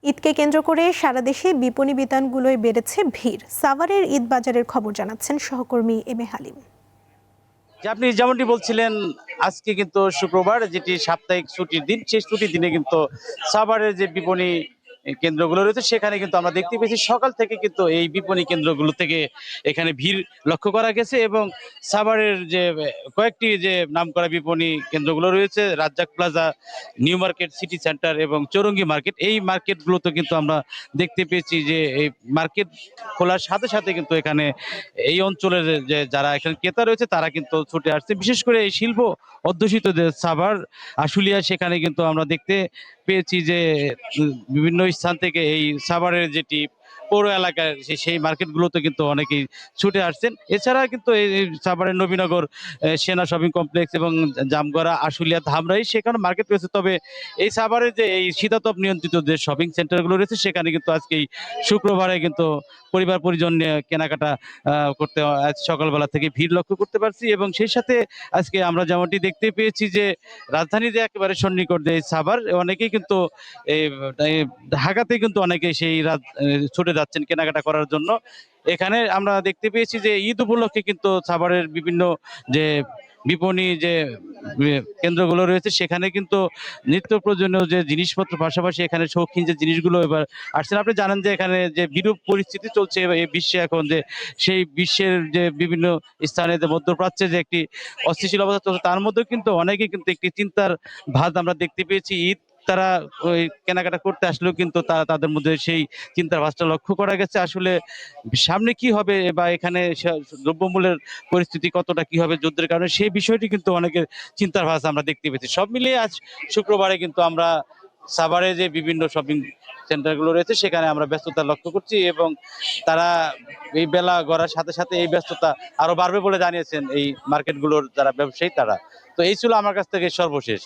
ঈদকে কেন্দ্র করে সারা দেশে বিপণী বিতানগুলোয় বেড়েছে ভিড়। সাভারের ঈদ বাজারের খবর জানাচ্ছেন সহকর্মী এম এ হালিম। আপনি যেমনটি বলছিলেন, আজকে কিন্তু শুক্রবার, যেটি সাপ্তাহিক ছুটির দিন। সেই ছুটির দিনে কিন্তু সাভারের যে বিপণী কেন্দ্রগুলো রয়েছে সেখানে কিন্তু আমরা দেখতে পেয়েছি সকাল থেকে কিন্তু এই বিপণী কেন্দ্রগুলো থেকে এখানে ভিড় লক্ষ্য করা গেছে। এবং সাভারের যে কয়েকটি যে নামকরা বিপণী কেন্দ্রগুলো রয়েছে, Razzak Plaza, New Market, City Centre এবং চৌরঙ্গি মার্কেট, এই মার্কেটগুলোতে কিন্তু আমরা দেখতে পেয়েছি যে এই মার্কেট খোলার সাথে সাথে কিন্তু এখানে এই অঞ্চলের যে যারা এখানে ক্রেতা রয়েছে তারা কিন্তু ছুটে আসছে। বিশেষ করে এই শিল্প অধ্যুষিত যে সাভার, আশুলিয়া, সেখানে কিন্তু আমরা দেখতে পেয়েছি যে বিভিন্ন স্থান থেকে এই সাভারের যেটি পৌর এলাকায় সেই মার্কেটগুলোতে কিন্তু অনেকেই ছুটে আসছেন। এছাড়া কিন্তু এই সাভারের নবীনগর, সেনা শপিং কমপ্লেক্স এবং জামগড়া, আশুলিয়া, ধামরাই সেখানে মার্কেট রয়েছে। তবে এই সাভারের যে এই শীতাতপ নিয়ন্ত্রিত যে শপিং সেন্টারগুলো রয়েছে সেখানে কিন্তু আজকে এই শুক্রবারে কিন্তু পরিবার পরিজন নিয়ে কেনাকাটা করতে আজ সকালবেলা থেকে ভিড় লক্ষ্য করতে পারছি। এবং সেই সাথে আজকে আমরা যেমনটি দেখতে পেয়েছি যে রাজধানীর যে একেবারে সন্নিকট যে সাভার, অনেকেই কিন্তু এই এই ঢাকাতে কিন্তু অনেকেই সেই ছুটে যাচ্ছেন কেনাকাটা করার জন্য। এখানে আমরা দেখতে পেয়েছি যে ঈদ উপলক্ষে কিন্তু সাভারের বিভিন্ন যে বিপণী যে কেন্দ্রগুলো রয়েছে সেখানে কিন্তু নিত্য প্রয়োজনীয় যে জিনিসপত্র, পাশাপাশি এখানে শৌখিন যে জিনিসগুলো এবার আসছেন। আপনি জানেন যে এখানে যে বিরূপ পরিস্থিতি চলছে এই বিশ্বে এখন, যে সেই বিশ্বের যে বিভিন্ন স্থানে যে মধ্যপ্রাচ্যে যে একটি অস্থিতিশীল অবস্থা চলছে, তার মধ্যেও কিন্তু অনেকেই কিন্তু একটি চিন্তার ভাঁজ আমরা দেখতে পেয়েছি। ঈদ তারা ওই কেনাকাটা করতে আসলেও কিন্তু তারা তাদের মধ্যে সেই চিন্তার ভাঁজটা লক্ষ্য করা গেছে। আসলে সামনে কি হবে বা এখানে দ্রব্যমূল্যের পরিস্থিতি কতটা কি হবে যুদ্ধের কারণে, সেই বিষয়টি কিন্তু অনেকের চিন্তার ভাঁজ আমরা দেখতে পেয়েছি। সব মিলিয়ে আজ শুক্রবারে কিন্তু আমরা সাভারে যে বিভিন্ন শপিং সেন্টারগুলো রয়েছে সেখানে আমরা ব্যস্ততা লক্ষ্য করছি। এবং তারা এই বেলা গড়ার সাথে সাথে এই ব্যস্ততা আরো বাড়বে বলে জানিয়েছেন এই মার্কেটগুলোর যারা ব্যবসায়ী তারা। তো এই ছিল আমার কাছ থেকে সর্বশেষ।